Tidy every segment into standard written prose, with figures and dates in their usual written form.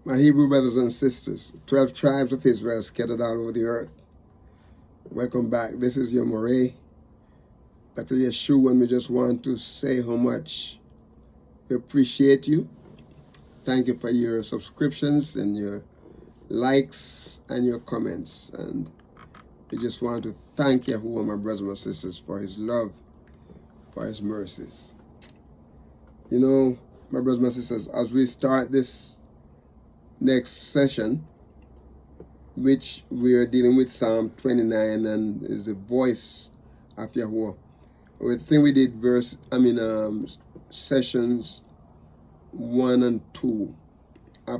My Hebrew brothers and sisters, 12 tribes of Israel scattered all over the earth. Welcome back. This is your Moray. Dr. Yeshua, and we just want to say how much we appreciate you. Thank you for your subscriptions and your likes and your comments. And we just want to thank Yahuwah, my brothers and sisters, for his love, for his mercies. You know, my brothers and sisters, as we start this next session, which we are dealing with Psalm 29 and is the voice of Yahuwah. I think we did sessions 1 and 2,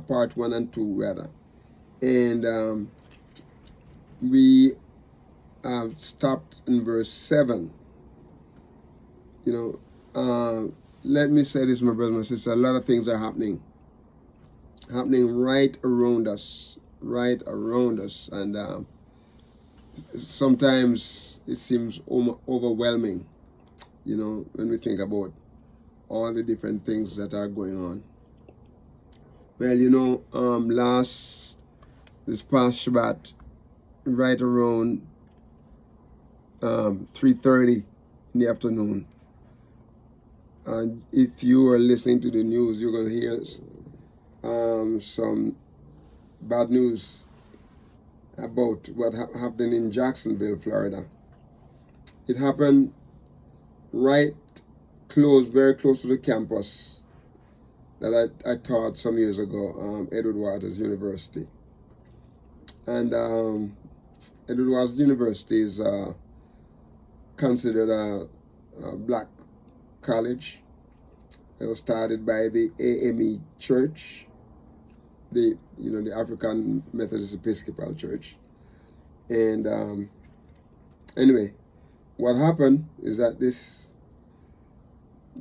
part 1 and 2 rather. And we stopped in verse 7. You know, let me say this, my brothers and sisters, a lot of things are happening right around us, and sometimes it seems overwhelming, you know, when we think about all the different things that are going on. Well, you know, this past Shabbat, right around 3:30 in the afternoon, and if you are listening to the news, you're going to hear some bad news about what happened in Jacksonville, Florida. It happened very close to the campus that I taught some years ago, Edward Waters University. And Edward Waters University is considered a black college. It was started by the AME Church, the African Methodist Episcopal Church. And anyway, what happened is that this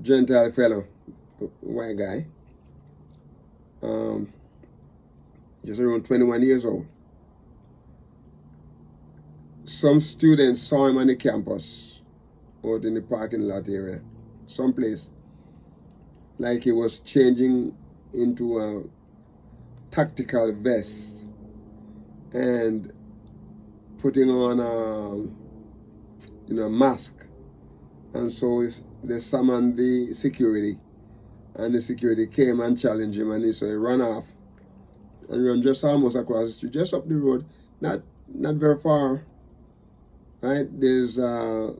Gentile fellow, white guy, just around 21 years old, some students saw him on the campus, out in the parking lot area, someplace, like he was changing into a tactical vest and putting on a mask. And so they summoned the security, and the security came and challenged him, and so he ran off and ran just almost across the street, just up the road, not very far, right? There's a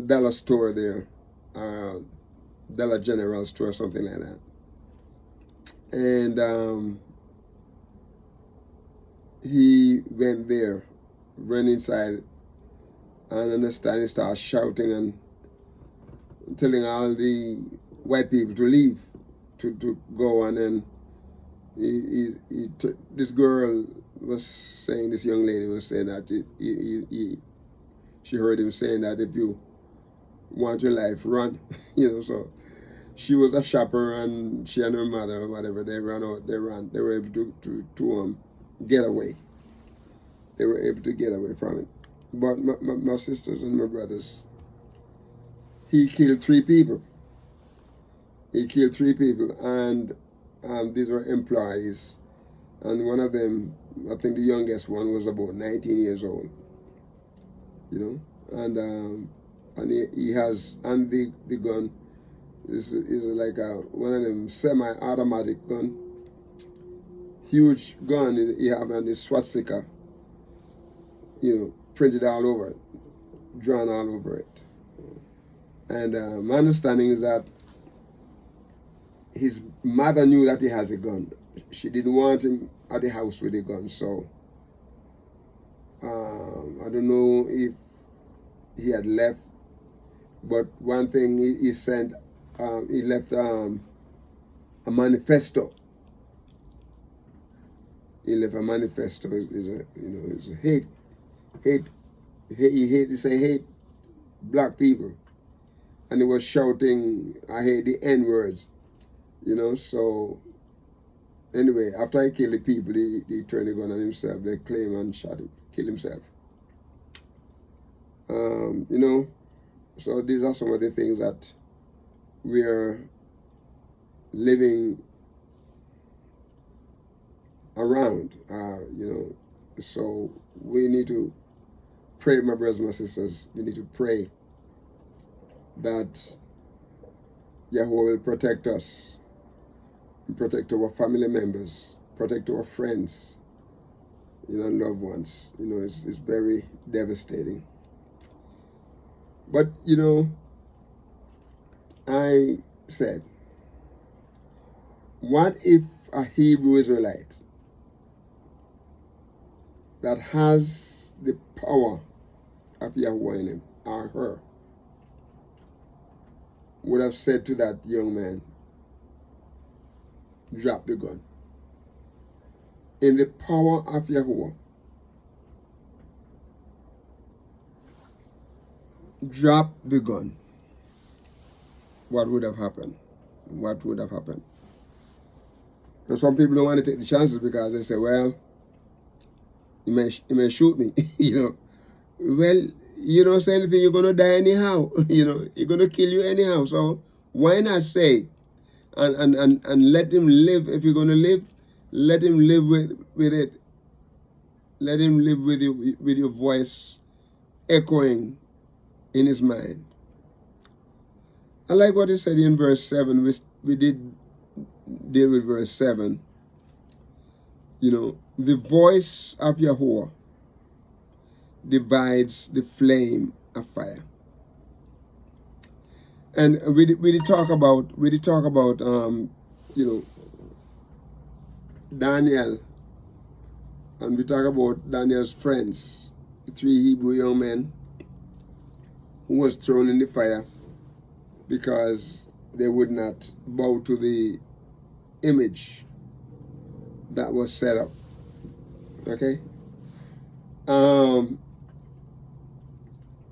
dollar store there, Dollar General store, something like that. And he went there, went inside, and he started shouting and telling all the white people to leave, to go. And then this girl was saying, this young lady was saying that she heard him saying that if you want your life, run. You know, so she was a shopper, and she and her mother or whatever, they ran out. They were able to get away. They were able to get away from it. But my sisters and my brothers, he killed 3 people. He killed 3 people, and these were employees. And one of them, I think the youngest one, was about 19 years old. You know, and he has, and the gun is like one of them semi-automatic gun, huge gun. He have on the swastika, you know, printed all over it, drawn all over it. And my understanding is that his mother knew that he has a gun. She didn't want him at the house with a gun, so I don't know if he had left. But one thing he sent, he left a manifesto. He left a manifesto. It's a hate. He say hate black people, and he was shouting, "I hate the N words," you know. So anyway, after he killed the people, he turned the gun on himself. They claim and shot him, killed himself. You know. So these are some of the things that we are living around, you know. So we need to pray, my brothers and my sisters. We need to pray that Yahuwah will protect us, and protect our family members, protect our friends, you know, loved ones. You know, it's very devastating. But, you know, I said, what if a Hebrew Israelite that has the power of Yahuwah in him, or her, would have said to that young man, drop the gun? In the power of Yahuwah, drop the gun. What would have happened? What would have happened? And some people don't want to take the chances because they say, well, he may shoot me. You know, well, you don't say anything, you're going to die anyhow. You know, you're going to kill you anyhow. So why not say it and let him live? If you're going to live, let him live with it. Let him live with your voice echoing in his mind. I like what he said in verse 7. We did deal with verse 7. You know, the voice of Yahuwah divides the flame of fire. And we did talk about you know, Daniel, and we talk about Daniel's friends, the 3 Hebrew young men who was thrown in the fire because they would not bow to the image that was set up. Okay?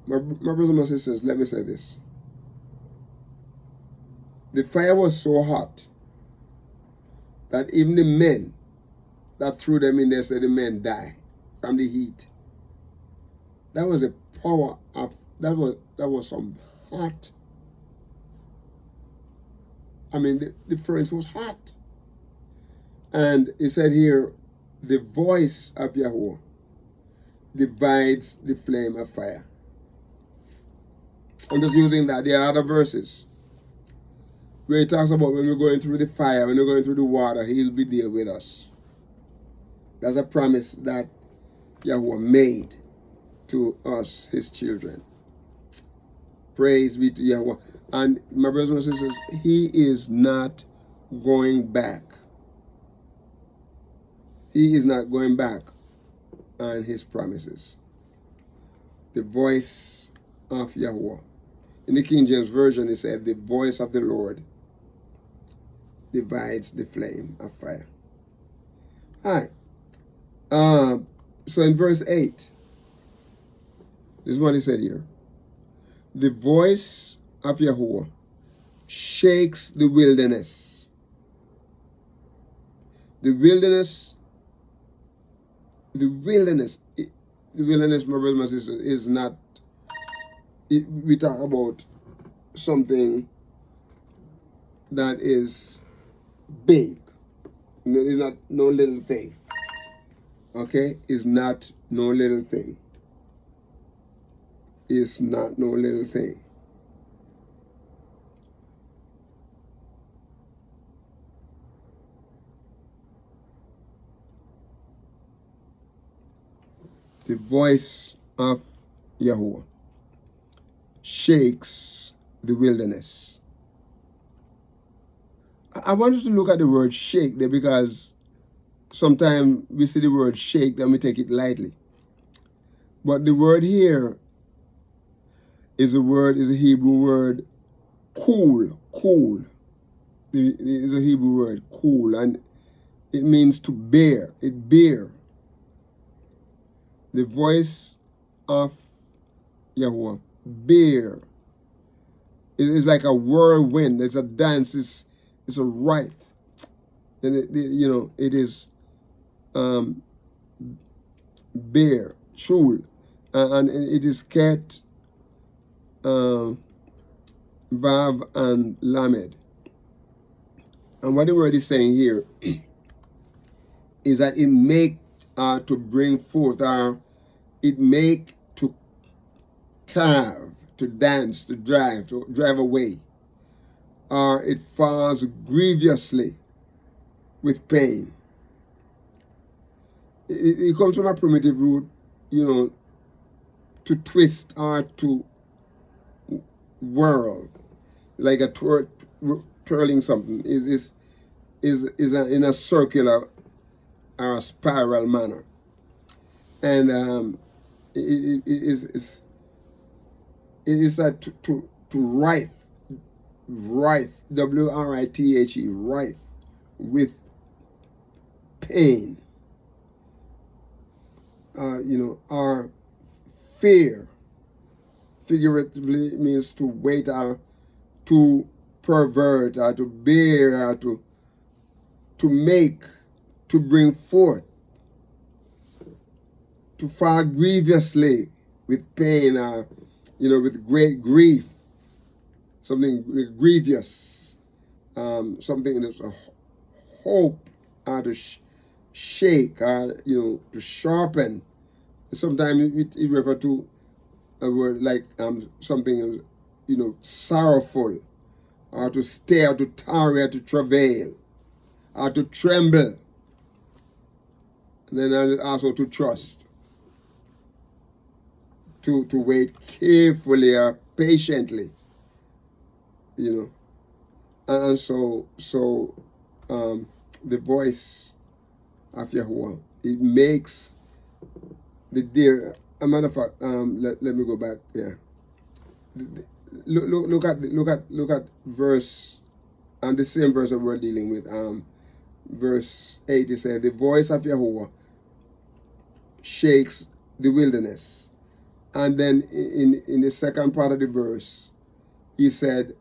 My brothers and my sisters, let me say this. The fire was so hot that even the men that threw them in there said the men die from the heat. That was a power of, that was some hot. I mean, the furnace was hot. And it said here, the voice of Yahuwah divides the flame of fire. I'm just using that. There are other verses where it talks about when we're going through the fire, when we're going through the water, he'll be there with us. That's a promise that Yahuwah made to us, his children. Praise be to Yahuwah. And my brothers and sisters, he is not going back. He is not going back on his promises. The voice of Yahuwah. In the King James Version, it said, the voice of the Lord divides the flame of fire. All right. So in verse 8, this is what he said here. The voice of Yahuwah shakes the wilderness. The wilderness, my brothers and my sisters, is not, we talk about something that is big. It's not no little thing. Okay? It's not no little thing. It's not no little thing. The voice of Yahuwah shakes the wilderness. I want us to look at the word shake there, because sometimes we see the word shake and we take it lightly. But the word here is a Hebrew word, cool. It's a Hebrew word, cool, and it means to bear. It bear. The voice of Yahuwah, bear. It is like a whirlwind. It's a dance. It's a rite. And it is bear, shul, and it is ket, vav, and lamed. And what the word is saying here is that it make to bring forth, it make to carve, to dance, to drive away, or it falls grievously with pain. It comes from a primitive root, you know, to twist or to whirl, like a twirling something, is in a circular or a spiral manner, and it is a to writhe, W-R-I-T-H-E, writhe with pain, you know, or fear. Figuratively means to wait, or to pervert, or to bear, or to make, to bring forth, to fall grievously with pain, or, you know, with great grief, something grievous, something that's a hope, or to shake, or, you know, to sharpen. Sometimes it refer to a word like something, you know, sorrowful, or to stare, to tarry, or to travail, or to tremble, and then also to trust, to wait carefully or patiently, you know. And so the voice of Yahuwah, it makes the deer. A matter of fact, let me go back. Yeah, look at verse, and the same verse that we're dealing with. Verse 8, it says, "The voice of Yahuwah shakes the wilderness." And then in the second part of the verse, he said,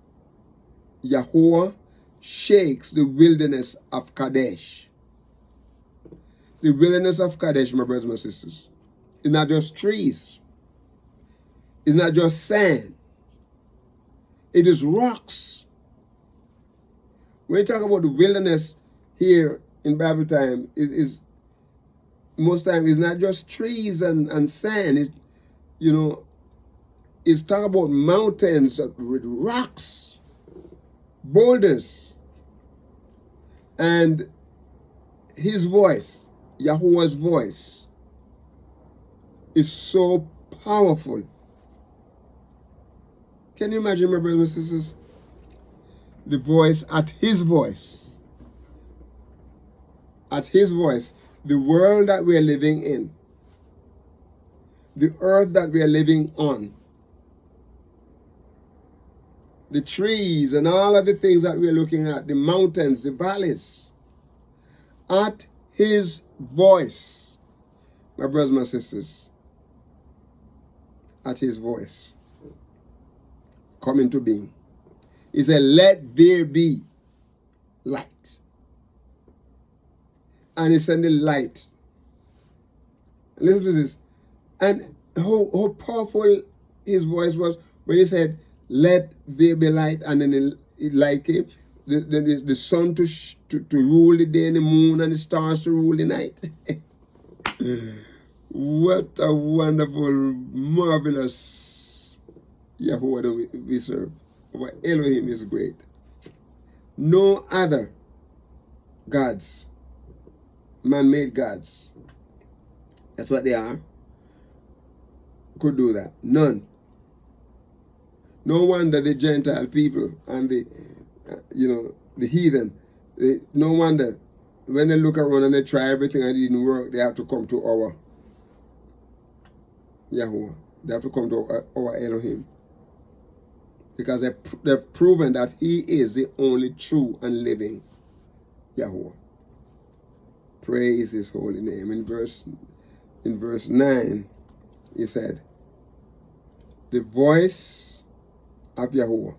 "Yahuwah shakes the wilderness of Kadesh." The wilderness of Kadesh, my brothers and my sisters, is not just trees. It's not just sand. It is rocks. When you talk about the wilderness here in Bible time, is most times it's not just trees and sand. It, you know, it's talking about mountains with rocks, boulders, and his voice, Yahuwah's voice, is so powerful. Can you imagine, my brothers and sisters? The voice, at his voice, the world that we are living in, the earth that we are living on, the trees and all of the things that we are looking at, the mountains, the valleys, at his voice, my brothers and my sisters, at his voice, come into being. He said, "Let there be light." And he sent the light. Listen to this. And how powerful his voice was when he said, "Let there be light," and then the light came. The sun to rule the day, and the moon and the stars to rule the night. What a wonderful, marvelous Yahuwah that we serve. Our Elohim is great. No other gods, man-made gods, that's what they are, could do that. None. No wonder the Gentile people and the, you know, the heathen, no wonder when they look around and they try everything and it didn't work, they have to come to our Yahuwah. They have to come to our Elohim. Because they've proven that he is the only true and living Yahuwah. Praise his holy name. In verse 9, he said, "The voice of Yahuwah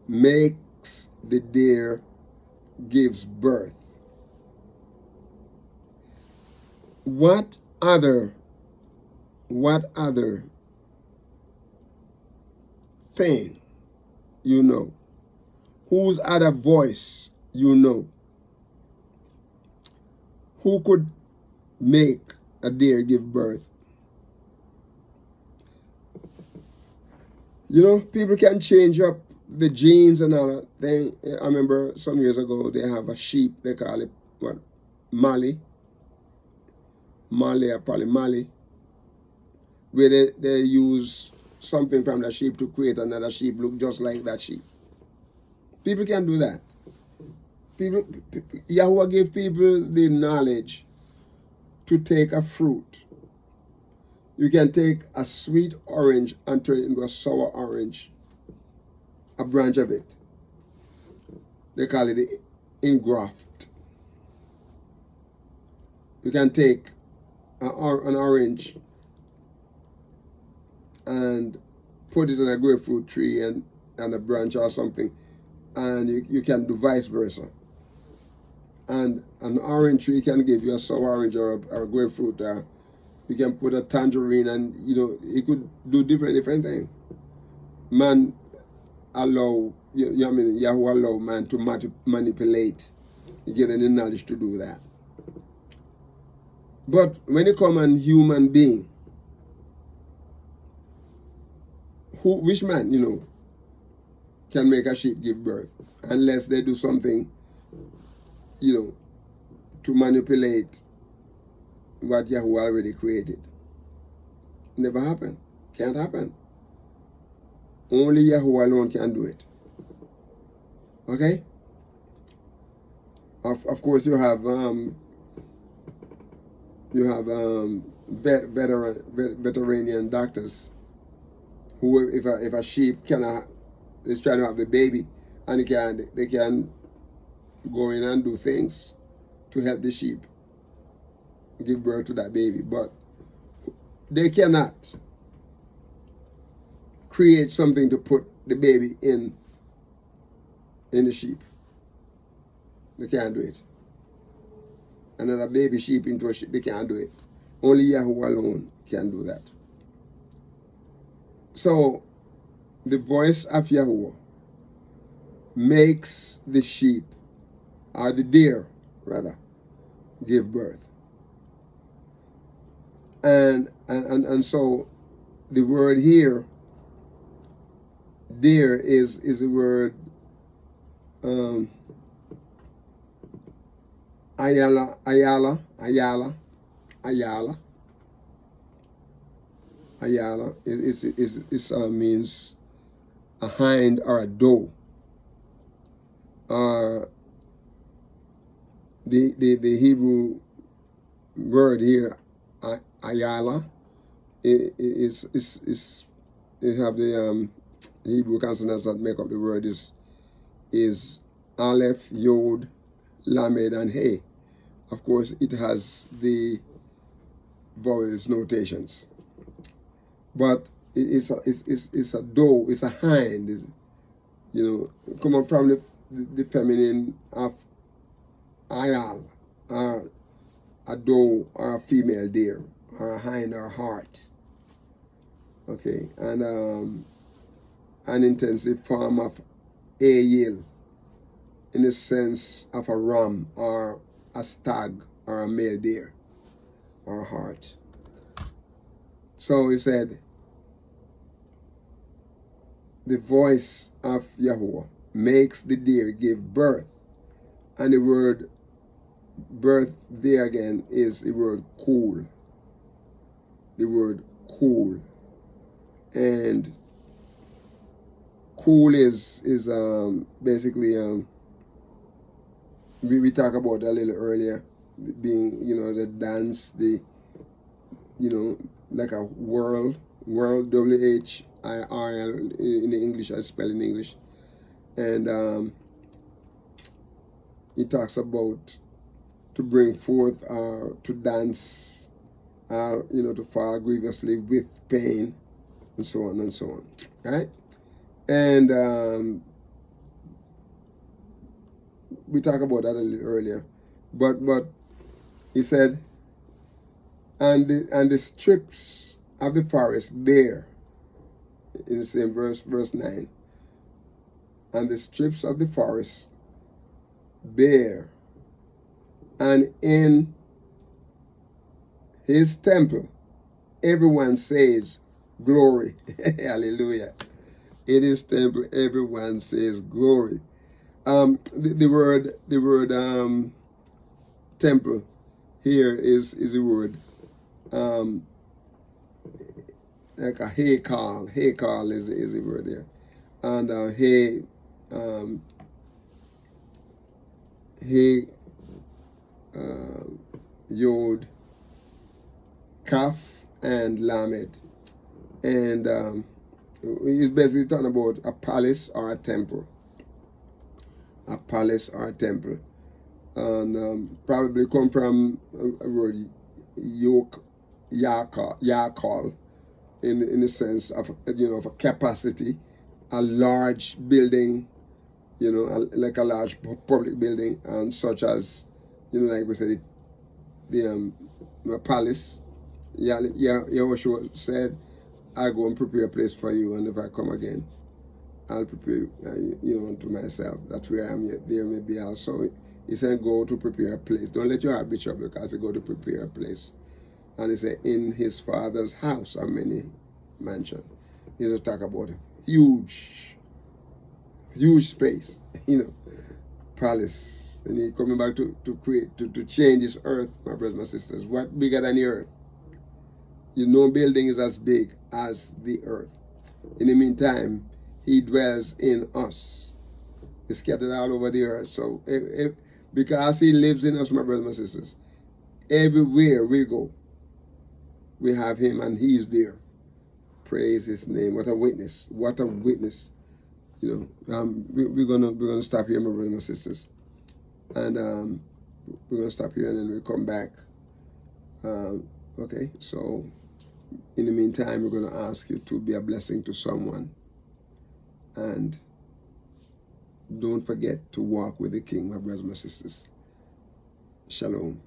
makes the deer, gives birth." What other thing you know? Whose other voice you know? Who could make a deer give birth? You know, people can change up the genes and all that thing. I remember some years ago they have a sheep, they call it what? Mali. Mali or probably Mali. Where they use something from the sheep to create another sheep look just like that sheep. People can do that. Yahuwah gave people the knowledge to take a fruit. You can take a sweet orange and turn it into a sour orange, a branch of it. They call it the ingraft. You can take an orange and put it on a grapefruit tree and a branch or something, and you can do vice versa. And an orange tree can give you a sour orange or a grapefruit. You can put a tangerine, and you know it could do different things. Man allow, Yahuwah allow man to manipulate. He give them the knowledge to do that. But when it comes on human being, which man, can make a sheep give birth unless they do something, to manipulate what Yahuwah already created. Never happen. Can't happen. Only Yahuwah alone can do it. Okay? Of course, you have veterinarian doctors who, if a sheep is trying to have the baby, and they can go in and do things to help the sheep give birth to that baby, but they cannot create something to put the baby in the sheep. They can't do it. Another baby sheep into a sheep, they can't do it. Only Yahuwah alone can do that. So, the voice of Yahuwah makes the sheep, or the deer, rather, give birth. And so, the word here, deer, is the word ayala. It means a hind or a doe. The Hebrew word here, ayala, it have the Hebrew consonants that make up the word is Aleph, Yod, Lamed, and He. Of course, it has the vowels notations, but it's a doe, it's a hind, coming from the feminine of ayal, or a doe, or a female deer, or a hind, or a hart. Okay, and an intensive form of ayil, in the sense of a ram, or a stag, or a male deer, or a hart. So he said, the voice of Yahuwah makes the deer give birth. And the word birth there again is the word cool. The word cool. And cool is basically, we talked about that a little earlier, being, the dance, like a world, W-H-I-R-L in the English, I spell in English. And it talks about to bring forth, to dance, to fall grievously with pain, and so on and so on. Right? And we talked about that a little earlier. But he said, and the strips of the forest bear, in the same verse 9, and the strips of the forest bear, and in His temple, everyone says glory. Hallelujah. In his temple, everyone says glory. The word temple here is the word like a heikal. Heikal is the word there. And Yod, Kaf, and Lamed. And he's basically talking about a palace or a temple. A palace or a temple. And probably come from a word Yakal, in the sense of, of a capacity, a large building, like a large public building, and such as, like we said, the palace. Yahushua said, I go and prepare a place for you, and if I come again, I'll prepare, unto myself, that where I am yet, there may be also. He said, go to prepare a place. Don't let your heart be troubled, because they go to prepare a place. And he said, in his father's house are many mansions. He just talk about a huge space, palace. And he coming back to create, to change this earth, my brothers and sisters. What bigger than the earth? No building is as big as the earth. In the meantime, he dwells in us. He's scattered all over the earth. So because he lives in us, my brothers and sisters, everywhere we go, we have him and he's there. Praise his name. What a witness. What a witness. We're gonna stop here, my brothers and sisters. And we're gonna stop here and then we'll come back. Okay, so in the meantime, we're gonna ask you to be a blessing to someone. And don't forget to walk with the King, my brothers and sisters. Shalom.